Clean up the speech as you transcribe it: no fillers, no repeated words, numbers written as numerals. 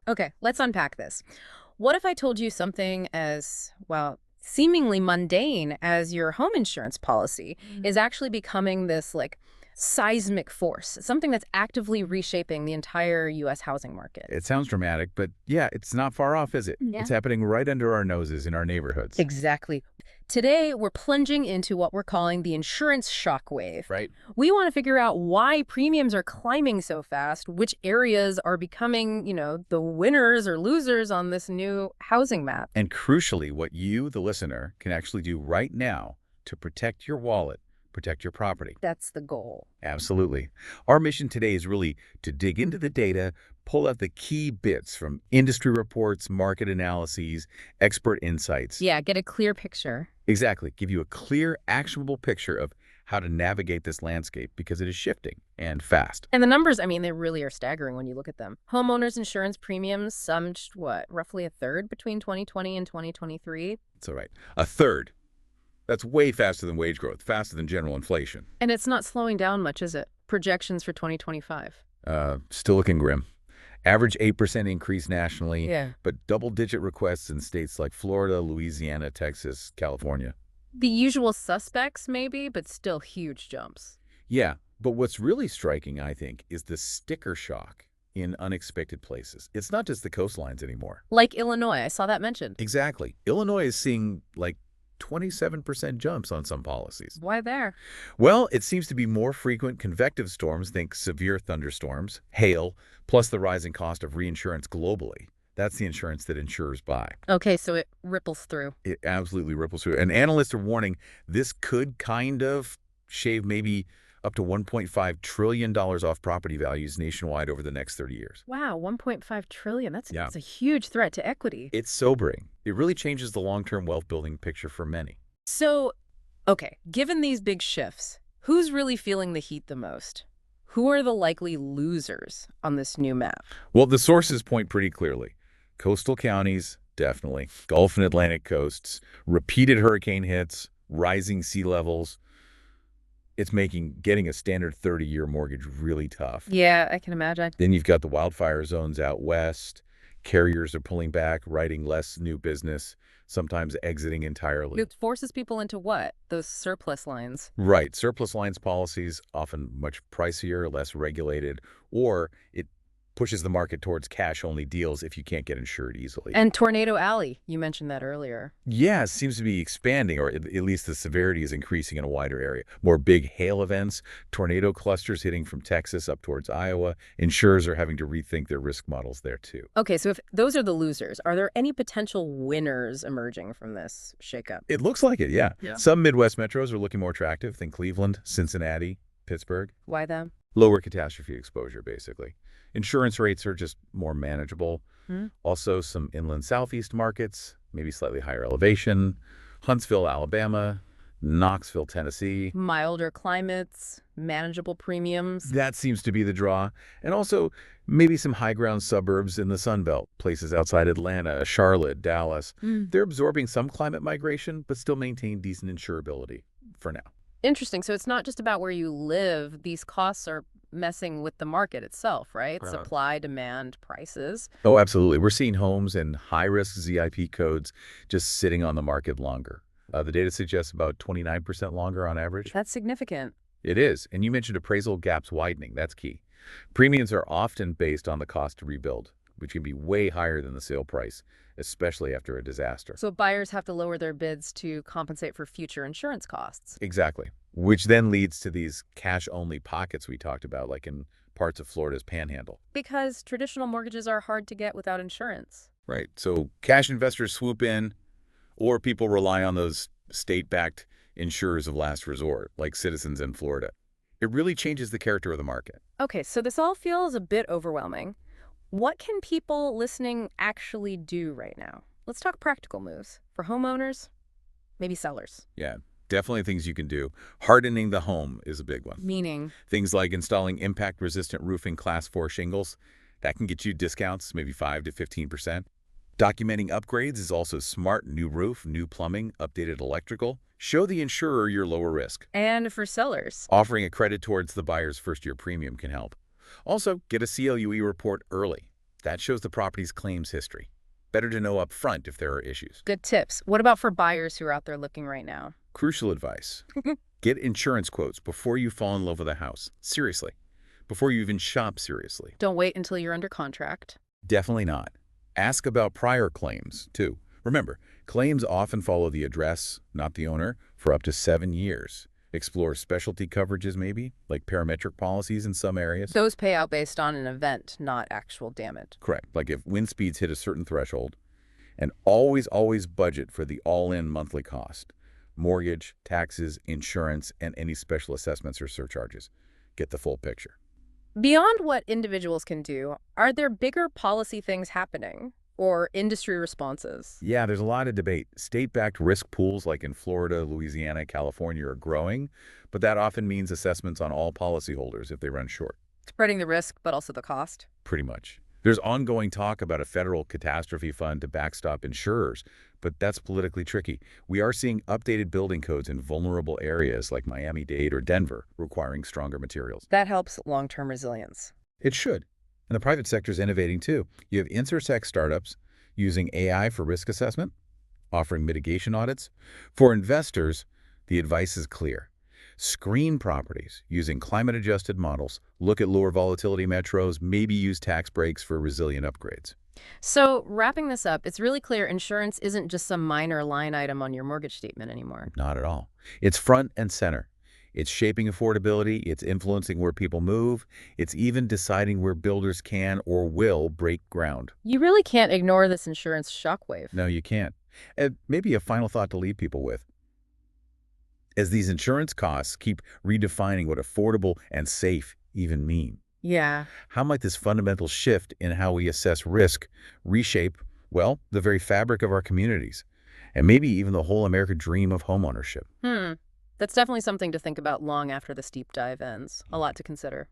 Okay, let's unpack this. What if I told you something as, well, seemingly mundane as your home insurance policy is actually becoming this, like, seismic force, something that's actively reshaping the entire U.S. housing market? It sounds dramatic, but yeah, it's not far off, is it? Yeah. It's happening right under our noses in our neighborhoods. Exactly. Today, we're plunging into what we're calling the insurance shockwave. Right. We want to figure out why premiums are climbing so fast, which areas are becoming, the winners or losers on this new housing map. And crucially, what you, the listener, can actually do right now to protect your wallet, protect your property. That's the goal. Absolutely. Our mission today is really to dig into the data, pull out the key bits from industry reports, market analyses, expert insights. Yeah, get a clear picture. Exactly. Give you a clear, actionable picture of how to navigate this landscape because it is shifting and fast. And the numbers, they really are staggering when you look at them. Homeowners insurance premiums summed, roughly a third between 2020 and 2023? That's all right. A third. That's way faster than wage growth, faster than general inflation. And it's not slowing down much, is it? Projections for 2025. Still looking grim. Average 8% increase nationally, Yeah. but double-digit requests in states like Florida, Louisiana, Texas, California. The usual suspects, maybe, but still huge jumps. Yeah, but what's really striking, I think, is the sticker shock in unexpected places. It's not just the coastlines anymore. Like Illinois, I saw that mentioned. Exactly. Illinois is seeing like 27% jumps on some policies. Why there? Well, it seems to be more frequent convective storms, think severe thunderstorms, hail, plus the rising cost of reinsurance globally. That's the insurance that insurers buy. Okay, so it ripples through. It absolutely ripples through. And analysts are warning this could kind of shave maybe up to $1.5 trillion off property values nationwide over the next 30 years. Wow, 1.5 trillion. That's Yeah. a huge threat to equity. It's sobering. It really changes the long-term wealth-building picture for many. So, okay, given these big shifts, who's really feeling the heat the most? Who are the likely losers on this new map? Well, the sources point pretty clearly. Coastal counties, definitely. Gulf and Atlantic coasts, repeated hurricane hits, rising sea levels. It's making getting a standard 30-year mortgage really tough. Yeah, I can imagine. Then you've got the wildfire zones out west. Carriers are pulling back, writing less new business, sometimes exiting entirely. It forces people into what? Those surplus lines. Right. Surplus lines policies, often much pricier, less regulated, or it pushes the market towards cash-only deals if you can't get insured easily. And Tornado Alley, you mentioned that earlier. Yeah, it seems to be expanding, or at least the severity is increasing in a wider area. More big hail events, tornado clusters hitting from Texas up towards Iowa. Insurers are having to rethink their risk models there, too. Okay, so if those are the losers, are there any potential winners emerging from this shakeup? It looks like it, yeah. Yeah. Some Midwest metros are looking more attractive. Think Cleveland, Cincinnati, Pittsburgh. Why them? Lower catastrophe exposure, basically. Insurance rates are just more manageable. Also, some inland southeast markets, maybe slightly higher elevation. Huntsville, Alabama, Knoxville, Tennessee. Milder climates, manageable premiums. That seems to be the draw. And also, maybe some high-ground suburbs in the Sun Belt, places outside Atlanta, Charlotte, Dallas. They're absorbing some climate migration, but still maintain decent insurability for now. Interesting. So it's not just about where you live. These costs are messing with the market itself, right? Supply, demand, prices. Oh, absolutely. We're seeing homes in high-risk ZIP codes just sitting on the market longer. The data suggests about 29% longer on average. That's significant. It is. And you mentioned appraisal gaps widening. That's key. Premiums are often based on the cost to rebuild, which can be way higher than the sale price, especially after a disaster. So buyers have to lower their bids to compensate for future insurance costs. Exactly. Which then leads to these cash-only pockets we talked about, like in parts of Florida's panhandle. Because traditional mortgages are hard to get without insurance. Right. So cash investors swoop in, or people rely on those state-backed insurers of last resort, like Citizens in Florida. It really changes the character of the market. Okay, so this all feels a bit overwhelming. What can people listening actually do right now? Let's talk practical moves. For homeowners, maybe sellers. Yeah, definitely things you can do. Hardening the home is a big one. Meaning? Things like installing impact-resistant roofing Class 4 shingles. That can get you discounts, maybe 5 to 15%. Documenting upgrades is also smart. New roof, new plumbing, updated electrical. Show the insurer your lower risk. And for sellers? Offering a credit towards the buyer's first-year premium can help. Also, get a CLUE report early. That shows the property's claims history. Better to know up front if there are issues. Good tips. What about for buyers who are out there looking right now? Crucial advice. Get insurance quotes before you fall in love with a house. Seriously. Before you even shop seriously. Don't wait until you're under contract. Definitely not. Ask about prior claims, too. Remember, claims often follow the address, not the owner, for up to 7 years. Explore specialty coverages maybe, like parametric policies in some areas. Those pay out based on an event, not actual damage. Correct. Like if wind speeds hit a certain threshold. And always budget for the all-in monthly cost. Mortgage, taxes, insurance, and any special assessments or surcharges. Get the full picture. Beyond what individuals can do, are there bigger policy things happening or industry responses? Yeah, there's a lot of debate. State-backed risk pools like in Florida, Louisiana, California are growing, but that often means assessments on all policyholders if they run short. Spreading the risk, but also the cost. Pretty much. There's ongoing talk about a federal catastrophe fund to backstop insurers, but that's politically tricky. We are seeing updated building codes in vulnerable areas like Miami-Dade or Denver, requiring stronger materials. That helps long-term resilience. It should. And the private sector is innovating too. You have InsurTech startups using AI for risk assessment, offering mitigation audits. For investors, the advice is clear. Screen properties using climate-adjusted models, look at lower volatility metros, maybe use tax breaks for resilient upgrades. So wrapping this up, it's really clear insurance isn't just some minor line item on your mortgage statement anymore. Not at all. It's front and center. It's shaping affordability, it's influencing where people move, it's even deciding where builders can or will break ground. You really can't ignore this insurance shockwave. No, you can't. And maybe a final thought to leave people with. As these insurance costs keep redefining what affordable and safe even mean. Yeah. How might this fundamental shift in how we assess risk reshape, well, the very fabric of our communities, and maybe even the whole American dream of homeownership? That's definitely something to think about long after this deep dive ends. A lot to consider.